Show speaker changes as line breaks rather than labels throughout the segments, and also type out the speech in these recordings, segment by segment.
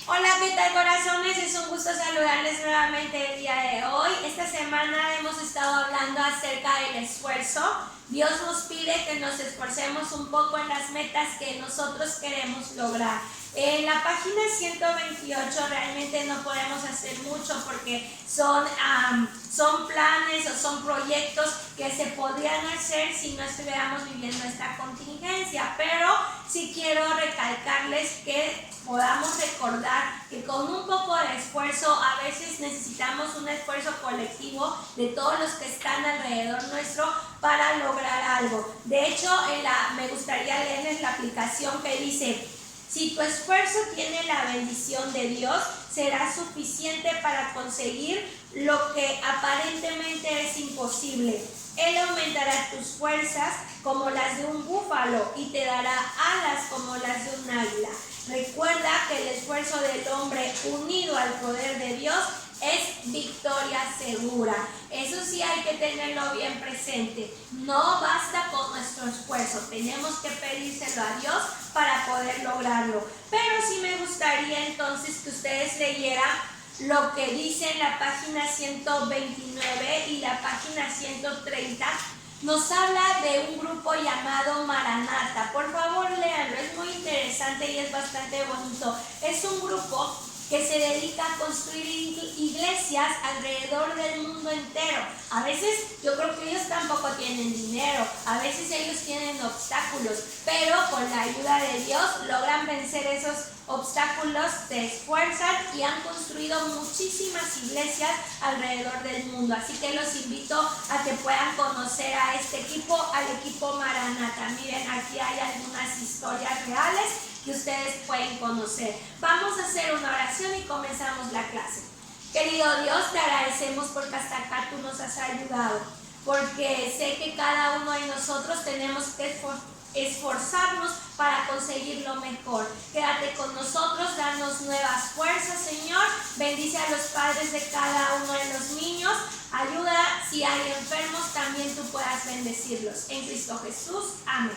Hola, ¿qué tal, corazones? Es un gusto saludarles nuevamente el día de hoy. Esta semana hemos estado hablando acerca del esfuerzo. Dios nos pide que nos esforcemos un poco en las metas que nosotros queremos lograr. En la página 128 realmente no podemos hacer mucho porque son planes o son proyectos que se podrían hacer si no estuviéramos viviendo esta contingencia, pero sí quiero recalcarles que podamos recordar que con un poco de esfuerzo a veces necesitamos un esfuerzo colectivo de todos los que están alrededor nuestro para lograr algo. De hecho, me gustaría leerles la aplicación que dice: si tu esfuerzo tiene la bendición de Dios, será suficiente para conseguir lo que aparentemente es imposible. Él aumentará tus fuerzas como las de un búfalo y te dará alas como las de un águila. Recuerda que el esfuerzo del hombre unido al poder de Dios es victoria segura. Eso sí hay que tenerlo bien presente. No basta con nuestro esfuerzo, tenemos que pedírselo a Dios para poder lograrlo. Pero sí me gustaría entonces que ustedes leyeran lo que dice en la página 129 y la página 130. Nos habla de un grupo llamado Maranata. Por favor, léanlo, es muy interesante y es bastante bonito. Es un grupo que se dedica a construir iglesias alrededor del mundo entero. A veces yo creo que ellos tampoco tienen dinero, a veces ellos tienen obstáculos, pero con la ayuda de Dios logran vencer esos obstáculos, se esfuerzan y han construido muchísimas iglesias alrededor del mundo. Así que los invito a que puedan conocer a este equipo, al equipo Maranata. Miren, aquí hay algunas historias reales que ustedes pueden conocer. Vamos a hacer una oración y comenzamos la clase. Querido Dios, te agradecemos porque hasta acá tú nos has ayudado, porque sé que cada uno de nosotros tenemos que esforzarnos para conseguir lo mejor. Quédate con nosotros, danos nuevas fuerzas, Señor. Bendice a los padres de cada uno de los niños. Ayuda, si hay enfermos, también tú puedas bendecirlos. En Cristo Jesús. Amén.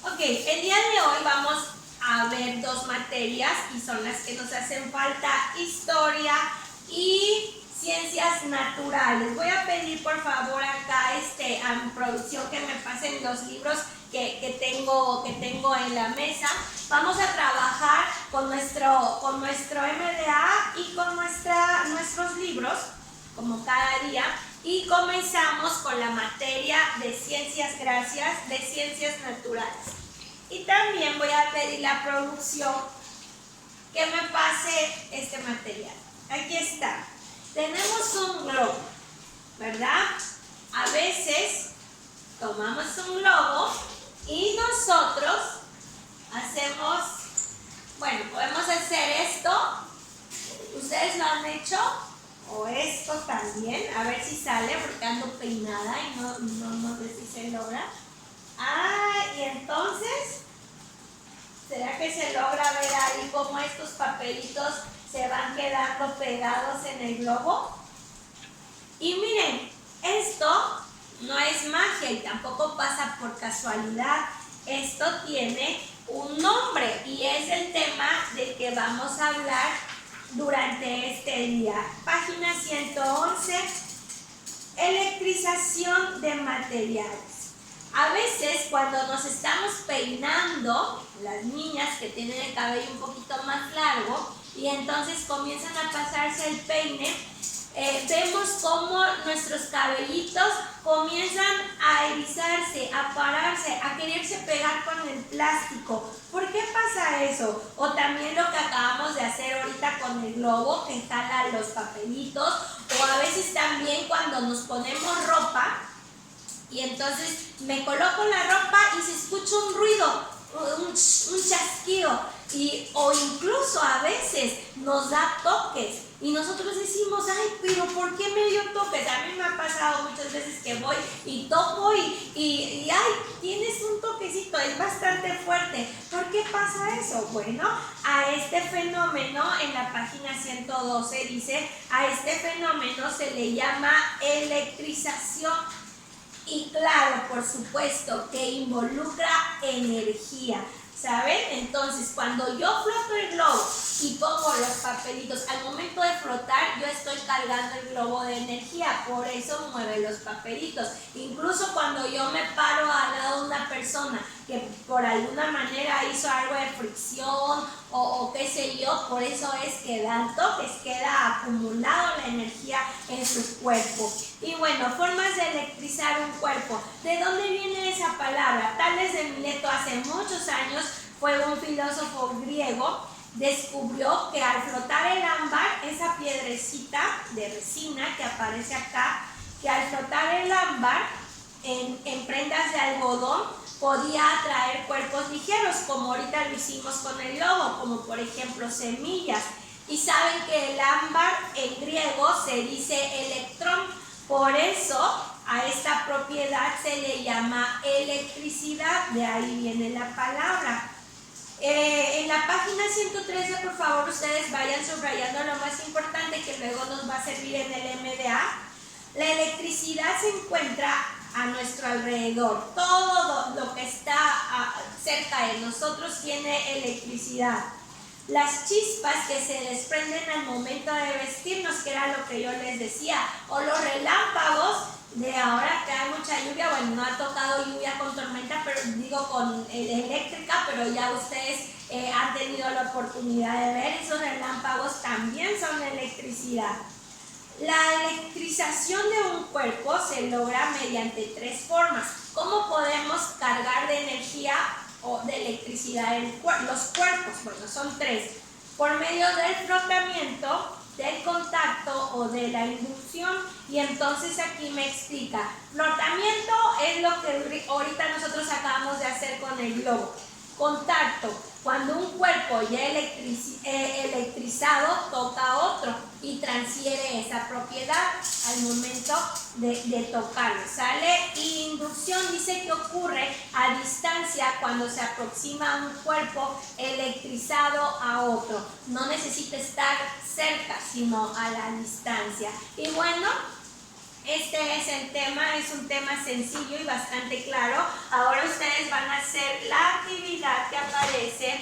Ok, el día de hoy vamos a ver dos materias y son las que nos hacen falta: historia y ciencias naturales. Voy a pedir por favor acá a mi producción que me pasen los libros que tengo en la mesa. Vamos a trabajar con nuestro MDA y con nuestros libros, como cada día, y comenzamos con la materia de ciencias naturales. Y también voy a pedir la producción que me pase este material. Aquí está. Tenemos un globo, ¿verdad? A veces tomamos un globo y nosotros hacemos, podemos hacer esto. ¿Ustedes lo han hecho? O esto también, a ver si sale porque ando peinada y no sé si se logra. Y entonces, ¿será que se logra ver ahí cómo estos papelitos se van quedando pegados en el globo? Y miren, esto no es magia y tampoco pasa por casualidad. Esto tiene un nombre y es el tema del que vamos a hablar durante este día. Página 111, electrización de materiales. A veces cuando nos estamos peinando, las niñas que tienen el cabello un poquito más largo y entonces comienzan a pasarse el peine, vemos cómo nuestros cabellitos comienzan a erizarse, a pararse, a quererse pegar con el plástico. ¿Por qué pasa eso? O también lo que acabamos de hacer ahorita con el globo, que jala los papelitos, o a veces también cuando nos ponemos ropa y entonces me coloco la ropa y se escucha un ruido, un chasquido, o incluso a veces nos da toques y nosotros decimos: ay, pero ¿por qué me dio toques? A mí me ha pasado muchas veces que voy y toco y ay, tienes un toquecito, es bastante fuerte. ¿Por qué pasa eso? Bueno, a este fenómeno, en la página 112 dice, a este fenómeno se le llama electrización. Y claro, por supuesto, que involucra energía. ¿saben? Entonces, cuando yo floto el globo y pongo los papelitos, al momento de flotar, yo estoy cargando el globo de energía, por eso mueve los papelitos. Incluso cuando yo me paro al lado de una persona que por alguna manera hizo algo de fricción o qué sé yo, por eso es que dan toques, queda acumulado la energía en su cuerpo. Y bueno, formas de electrizar un cuerpo. ¿De dónde viene esa palabra? Tales de Mileto hace muchos años fue un filósofo griego, descubrió que al flotar el ámbar, esa piedrecita de resina que aparece acá, que al flotar el ámbar en prendas de algodón podía atraer cuerpos ligeros, como ahorita lo hicimos con el globo, como por ejemplo semillas. Y saben que el ámbar en griego se dice electrón, por eso a esta propiedad se le llama electricidad, de ahí viene la palabra. En la página 113, por favor, ustedes vayan subrayando lo más importante que luego nos va a servir en el MDA. La electricidad se encuentra a nuestro alrededor. Todo lo que está cerca de nosotros tiene electricidad. Las chispas que se desprenden al momento de vestirnos, que era lo que yo les decía, o los relámpagos de ahora que hay mucha lluvia, bueno, no ha tocado lluvia con tormenta, pero digo con eléctrica, pero ya ustedes han tenido la oportunidad de ver, esos relámpagos también son electricidad. La electrización de un cuerpo se logra mediante tres formas. ¿Cómo podemos cargar de energía o de electricidad los cuerpos? Bueno, son tres. Por medio del frotamiento, del contacto o de la inducción. Y entonces aquí me explica. Flotamiento es lo que ahorita nosotros acabamos de hacer con el globo. Contacto, cuando un cuerpo ya electrizado toca a otro y transfiere esa propiedad al momento de tocarlo, ¿sale? Y inducción dice que ocurre a distancia cuando se aproxima a un cuerpo electrizado a otro. No necesita estar cerca, sino a la distancia. Y bueno, este es el tema, es un tema sencillo y bastante claro. Ahora ustedes van a hacer la actividad que aparece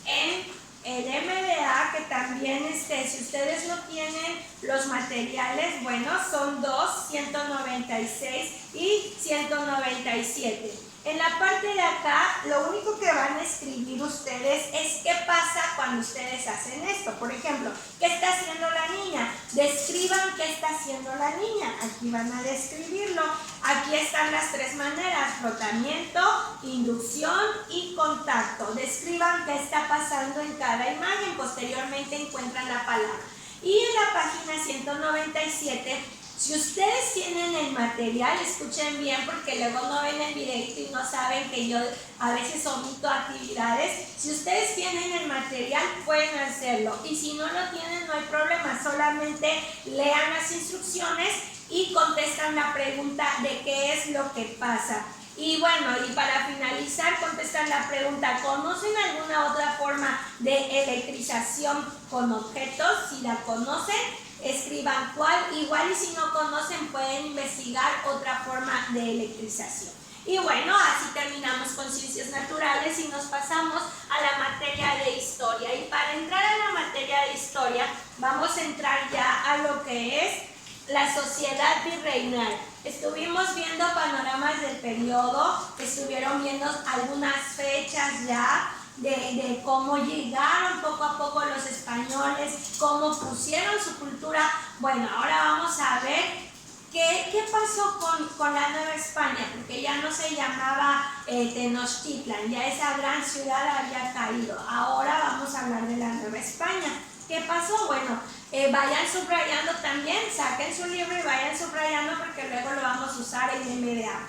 en el MDA, que también si ustedes no tienen los materiales, bueno, son 196 y 197. En la parte de acá, lo único que van a escribir ustedes es qué pasa cuando ustedes hacen esto. Por ejemplo, ¿qué está haciendo la niña? Describan qué está haciendo la niña. Aquí van a describirlo. Aquí están las tres maneras: frotamiento, inducción y contacto. Describan qué está pasando en cada imagen. Posteriormente encuentran la palabra. Y en la página 197, si ustedes tienen el material, escuchen bien porque luego no ven el videito y no saben que yo a veces omito actividades. Si ustedes tienen el material, pueden hacerlo. Y si no lo tienen, no hay problema. Solamente lean las instrucciones y contestan la pregunta de qué es lo que pasa. Y bueno, y para finalizar, contestan la pregunta: ¿conocen alguna otra forma de electrización con objetos? Si la conocen, escriban cuál. Igual y si no conocen, pueden investigar otra forma de electrización. Y bueno, así terminamos con ciencias naturales y nos pasamos a la materia de historia. Y para entrar a la materia de historia, vamos a entrar ya a lo que es la sociedad virreinal. Estuvimos viendo panoramas del periodo, estuvieron viendo algunas fechas ya de cómo llegaron poco a poco los españoles, cómo pusieron su cultura. Bueno, ahora vamos a ver qué pasó con la Nueva España, porque ya no se llamaba Tenochtitlan, ya esa gran ciudad había caído. Ahora vamos a hablar de la Nueva España. ¿Qué pasó? Bueno, vayan subrayando también, saquen su libro y vayan subrayando porque luego lo vamos a usar en MDA.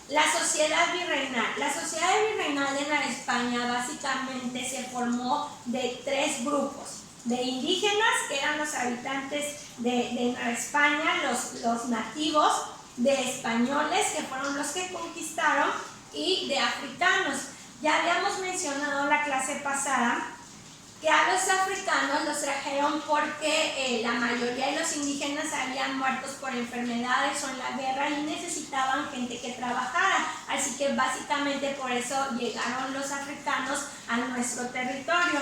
La sociedad virreinal. La sociedad virreinal en la España básicamente se formó de tres grupos: de indígenas, que eran los habitantes de Nueva España, los nativos, de españoles, que fueron los que conquistaron, y de africanos. Ya habíamos mencionado en la clase pasada que a los africanos los trajeron porque la mayoría de los indígenas habían muerto por enfermedades o en la guerra y necesitaban gente que trabajara. Así que básicamente por eso llegaron los africanos a nuestro territorio.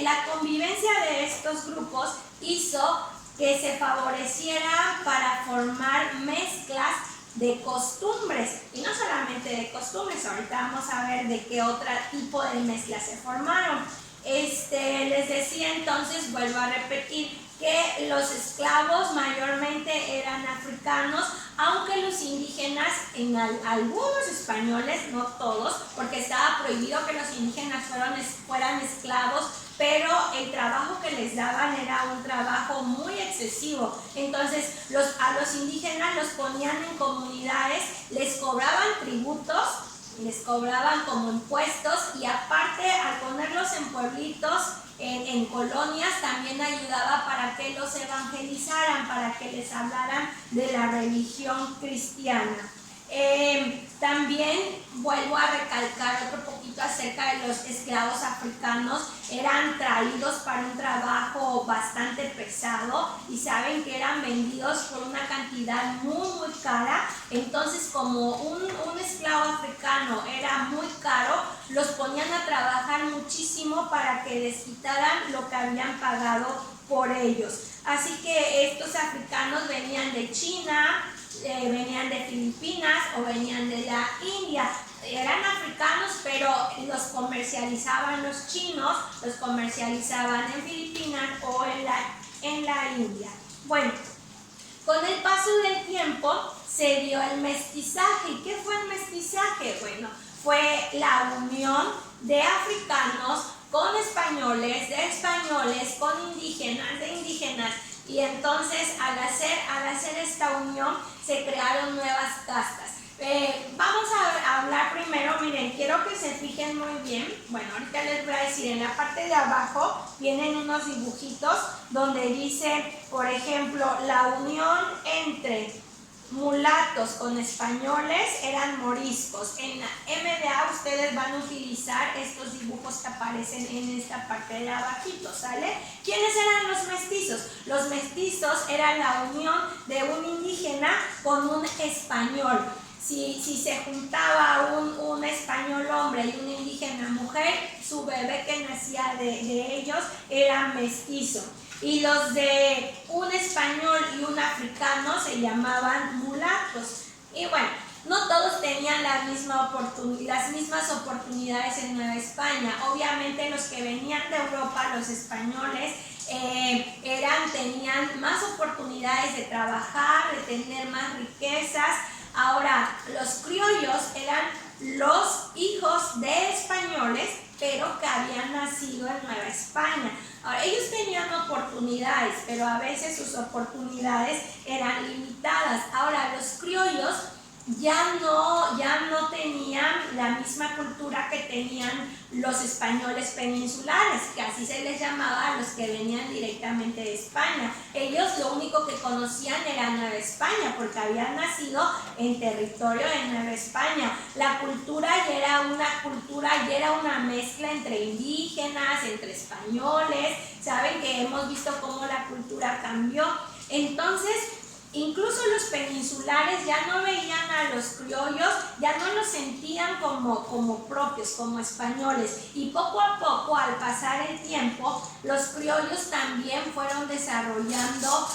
La convivencia de estos grupos hizo que se favoreciera para formar mezclas de costumbres, y no solamente de costumbres, ahorita vamos a ver de qué otro tipo de mezclas se formaron. Les decía entonces, vuelvo a repetir, que los esclavos mayormente eran africanos, aunque los indígenas, en algunos españoles, no todos, porque estaba prohibido que los indígenas fueran esclavos, pero el trabajo que les daban era un trabajo muy excesivo. Entonces a los indígenas los ponían en comunidades, les cobraban tributos, les cobraban como impuestos, y aparte al ponerlos en pueblitos, en colonias, también ayudaba para que los evangelizaran, para que les hablaran de la religión cristiana. También vuelvo a recalcar otro poquito acerca de los esclavos africanos. Eran traídos para un trabajo bastante pesado y saben que eran vendidos por una cantidad muy cara. Entonces, como un esclavo africano era muy caro, los ponían a trabajar muchísimo para que les quitaran lo que habían pagado por ellos. Así que estos africanos venían de China, venían de Filipinas o venían de la India. Eran africanos, pero los comercializaban los chinos, los comercializaban en Filipinas o en la India. Bueno, con el paso del tiempo se dio el mestizaje. ¿Y qué fue el mestizaje? Bueno, fue la unión de africanos con españoles, de españoles con indígenas, de indígenas. Y entonces al hacer esta unión se crearon nuevas castas. Vamos a hablar primero, miren, quiero que se fijen muy bien. Bueno, ahorita les voy a decir, en la parte de abajo vienen unos dibujitos donde dice, por ejemplo, la unión entre mulatos con españoles eran moriscos. En la MDA ustedes van a utilizar estos dibujos que aparecen en esta parte de abajito, ¿sale? ¿Quiénes eran los mestizos? Los mestizos eran la unión de un indígena con un español. Si se juntaba un español hombre y una indígena mujer, su bebé que nacía de ellos era mestizo. Y los de un español y un africano se llamaban mulatos. Y bueno, no todos tenían las mismas oportunidades en Nueva España. Obviamente los que venían de Europa, los españoles, tenían más oportunidades de trabajar, de tener más riquezas. Ahora, los criollos eran los hijos de españoles, pero que habían nacido en Nueva España. Ahora, ellos tenían oportunidades, pero a veces sus oportunidades eran limitadas. Ahora, los criollos ya no tenían la misma cultura que tenían los españoles peninsulares, que así se les llamaba a los que venían directamente de España. Ellos lo único que conocían era Nueva España, porque habían nacido en territorio de Nueva España. La cultura ya era una mezcla entre indígenas, entre españoles. Saben que hemos visto cómo la cultura cambió. Entonces, incluso los peninsulares ya no veían a los criollos, ya no los sentían como propios, como españoles. Y poco a poco, al pasar el tiempo, los criollos también fueron desarrollando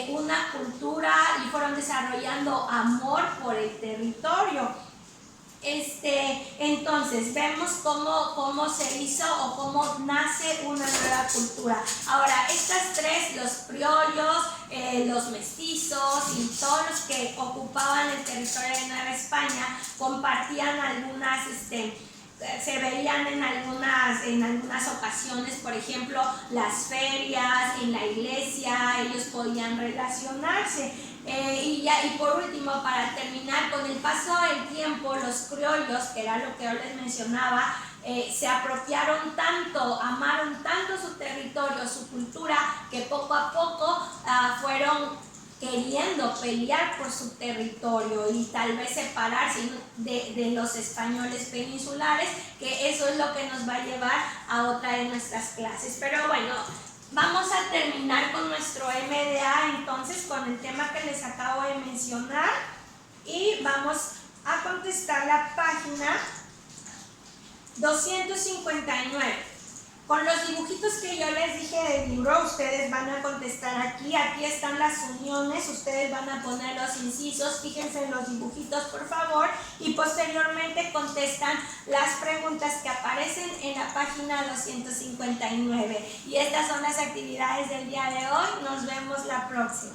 una cultura y fueron desarrollando amor por el territorio. Entonces vemos cómo se hizo o cómo nace una nueva cultura. Ahora, estas tres, los criollos, los mestizos y todos los que ocupaban el territorio de Nueva España, compartían algunas, se veían en algunas ocasiones, por ejemplo, las ferias, en la iglesia, ellos podían relacionarse. Y por último, para terminar, con el paso del tiempo, los criollos, que era lo que yo les mencionaba, se apropiaron tanto, amaron tanto su territorio, su cultura, que poco a poco fueron queriendo pelear por su territorio y tal vez separarse de los españoles peninsulares, que eso es lo que nos va a llevar a otra de nuestras clases. Pero bueno, vamos a terminar con nuestro MDA entonces, con el tema que les acabo de mencionar, y vamos a contestar la página 259. Con los dibujitos que yo les dije del libro, ustedes van a contestar aquí. Aquí están las uniones, ustedes van a poner los incisos. Fíjense en los dibujitos, por favor. Y posteriormente contestan las preguntas que aparecen en la página 259. Y estas son las actividades del día de hoy. Nos vemos la próxima.